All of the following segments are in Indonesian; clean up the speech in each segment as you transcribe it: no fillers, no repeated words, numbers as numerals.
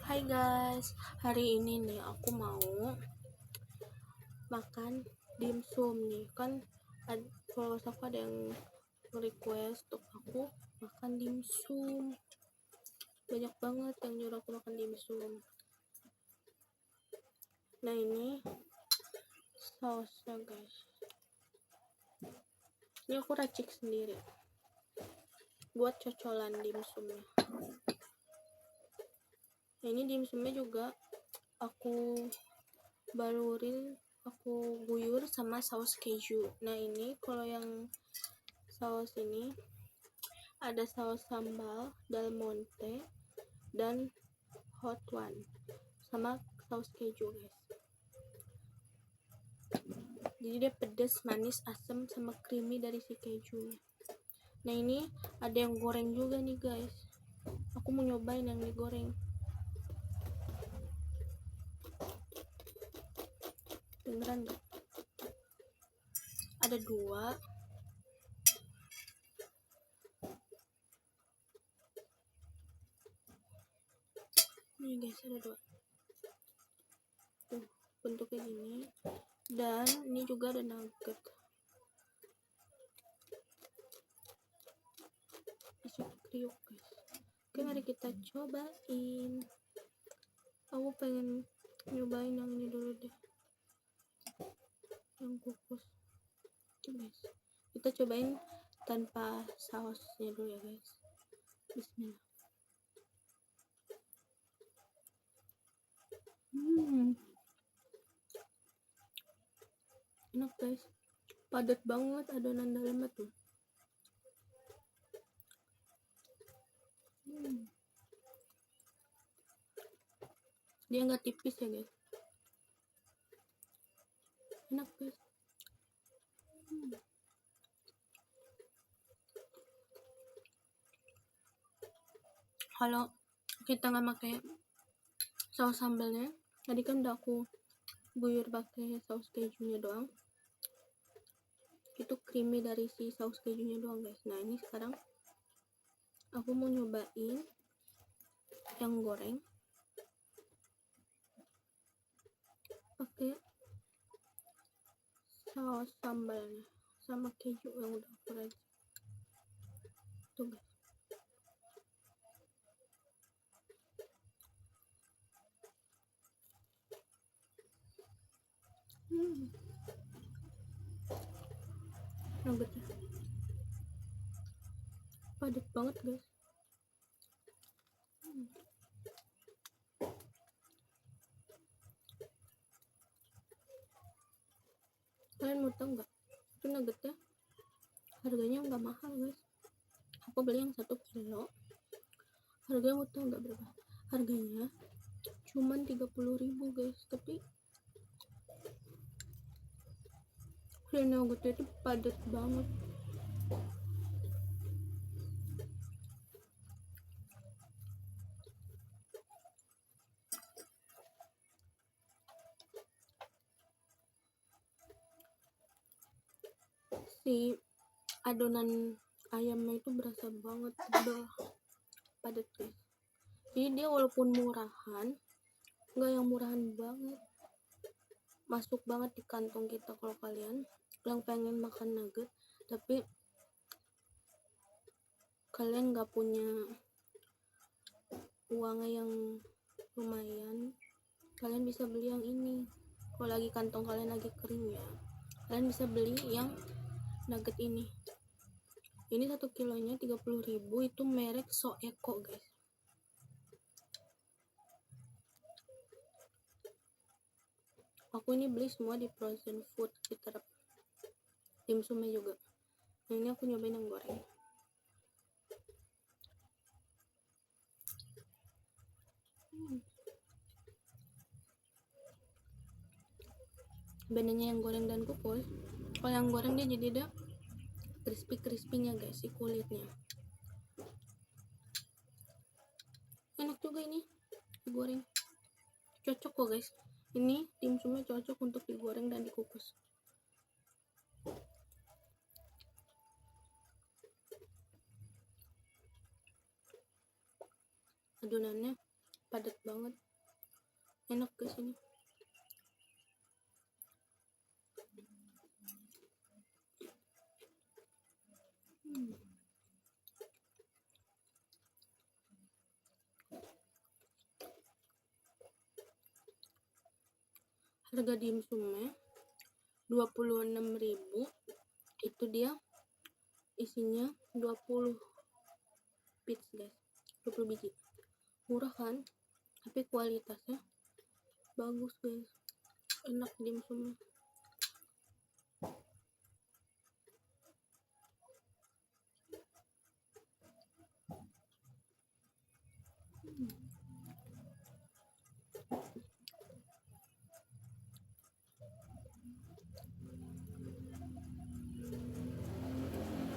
Hai guys, hari ini nih aku mau makan dimsum nih kan. Kalau aku ada yang request untuk aku makan dimsum, banyak banget yang nyuruh aku makan dimsum. Nah ini sausnya guys, ini aku racik sendiri buat cocolan dimsumnya. Nah ini dimsumnya juga aku aku guyur sama saus keju. Nah ini kalau yang saus ini ada saus sambal Del Monte dan Hot One sama saus keju guys. Jadi dia pedas, manis, asam sama creamy dari si kejunya. Nah ini ada yang goreng juga nih guys, aku mau nyobain yang digoreng. Beneran gak? Ada dua. Nih guys, ada dua. Tuh, bentuknya gini. Dan ini juga ada nugget. Isi kriuk guys. Oke, mari kita cobain. Aku pengen nyobain yang ini dulu deh, yang kukus. Oke guys, kita cobain tanpa sausnya dulu ya guys. Bismillah. Enak guys, padat banget adonan dalamnya tuh. Dia nggak tipis ya guys, enak guys. Kalau kita nggak pakai saus sambalnya, tadi kan udah aku guyur pakai saus kejunya doang, itu creamy dari si saus kejunya doang guys. Nah ini sekarang aku mau nyobain yang goreng pakai saus sambalnya sama keju yang udah aku racik tuh guys. Nuggetnya padat banget guys. Kalian mau tau nggak, itu nuggetnya harganya nggak mahal guys. Aku beli yang 1 kilo, harganya mau tau nggak berapa? Harganya cuman 30.000 guys. Tapi nuggetnya itu padat banget. Si adonan ayamnya itu berasa banget, udah padat guys. Jadi dia walaupun murahan, nggak yang murahan banget, masuk banget di kantong kita. Kalau kalian yang pengen makan nugget tapi kalian nggak punya uangnya yang lumayan, kalian bisa beli yang ini. Kalau lagi kantong kalian lagi kering ya, kalian bisa beli yang nugget ini. Ini 1 kilonya 30.000, itu merek Soeko guys. Aku ini beli semua di frozen food sekitar dimsumnya juga. Nah ini aku nyobain yang goreng. Bedanya yang goreng dan kukus, kalau yang goreng dia jadi ada crispy-crispy-nya guys, si kulitnya. Enak juga ini digoreng, cocok kok guys. Ini dimsumnya cocok untuk digoreng dan dikukus. Adonannya padat banget, enak guys ini. Harga dimsumnya 26.000, itu dia isinya 20 piece guys, 20 biji. Murah kan, tapi kualitasnya bagus guys, enak dimsumnya.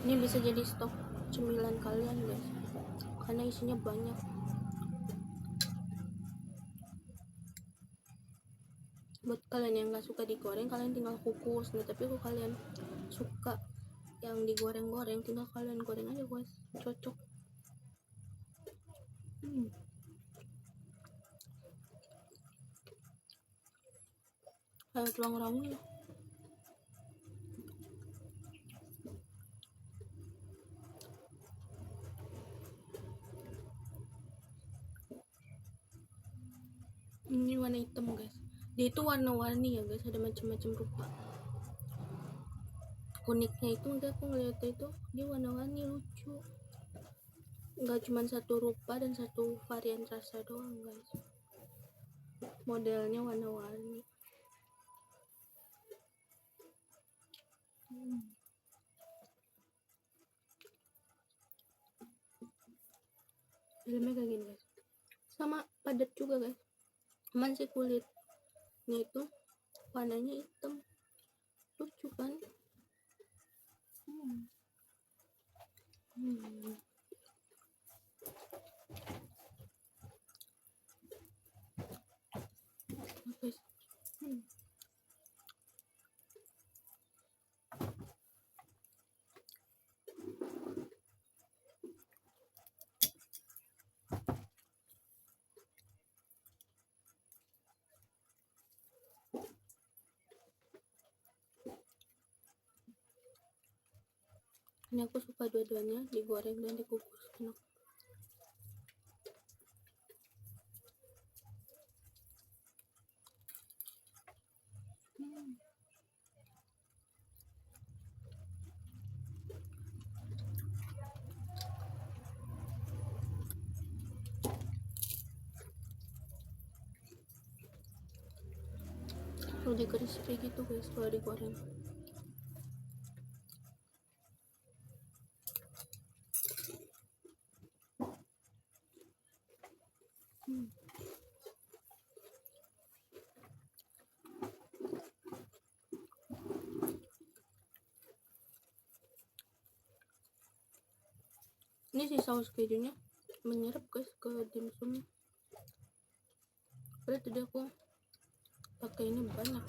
Ini bisa jadi stok cemilan kalian guys, karena isinya banyak. Buat kalian yang gak suka digoreng, kalian tinggal kukus. Nah, tapi kalau kalian suka yang digoreng-goreng, tinggal kalian goreng aja guys, cocok. Kayak tulang rahungnya. Ini warna hitam guys, dia itu warna-warni ya guys, ada macam-macam rupa. Uniknya itu aku ngeliatnya itu dia warna-warni, lucu, nggak cuma satu rupa dan satu varian rasa doang guys, modelnya warna-warni. Filmnya kayak gini guys, sama padat juga guys, cuman sih kulitnya itu warnanya hitam, lucu kan. Guys, ini aku suka dua-duanya, digoreng dan dikukus, enak. Lebih crispy gitu guys kalau digoreng. Ini si saus kejunya menyerap guys ke dimsumnya. Padahal tadi aku pakai ini banyak.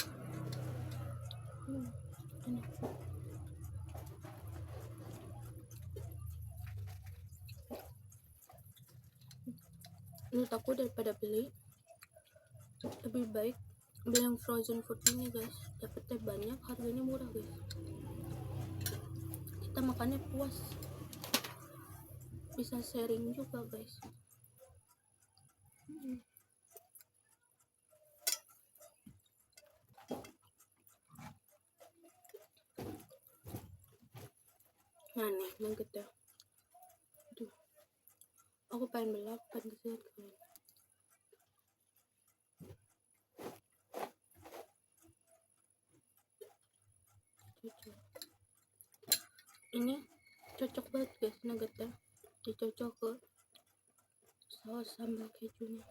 Enak. Menurut aku daripada beli, lebih baik beli yang frozen food ini guys, dapetnya banyak, harganya murah guys, kita makannya puas, bisa sharing juga guys. Nah nih nuggetnya, aduh, aku pengen beli, aku pengen kasih lihat kalian. Ini cocok banget guys nuggetnya, dicocok ke saus sambal kejunya.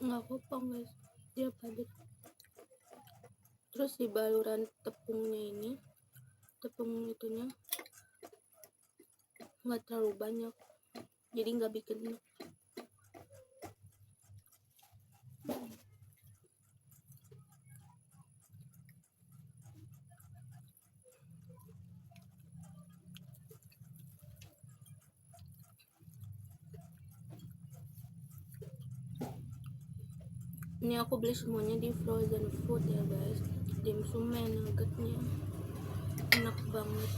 Nggak kopong guys, dia padat. Terus di baluran tepungnya ini, tepung itunya nggak terlalu banyak, jadi nggak bikin enak. Ini aku beli semuanya di frozen food ya guys. Dimsumnya, nuggetnya enak banget.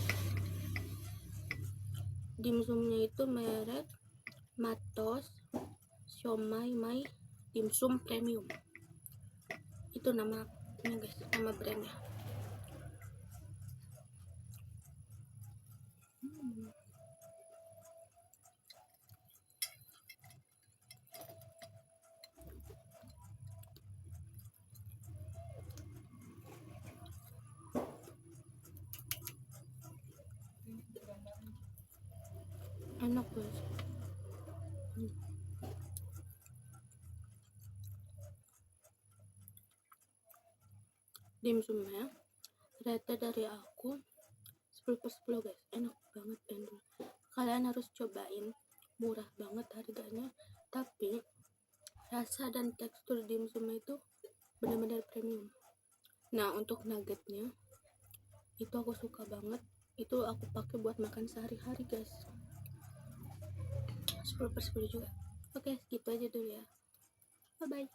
Dimsumnya itu merek Matos Siomay Mai Dimsum Premium. Itu namanya guys, nama brandnya. Enak guys. Dimsumnya rata dari aku 10/10 guys, enak banget endul. Kalian harus cobain, murah banget harganya, tapi rasa dan tekstur dimsumnya itu benar-benar premium. Nah, untuk nuggetnya itu aku suka banget, itu aku pakai buat makan sehari-hari guys. 10/10 juga. Oke, gitu aja dulu ya, bye bye.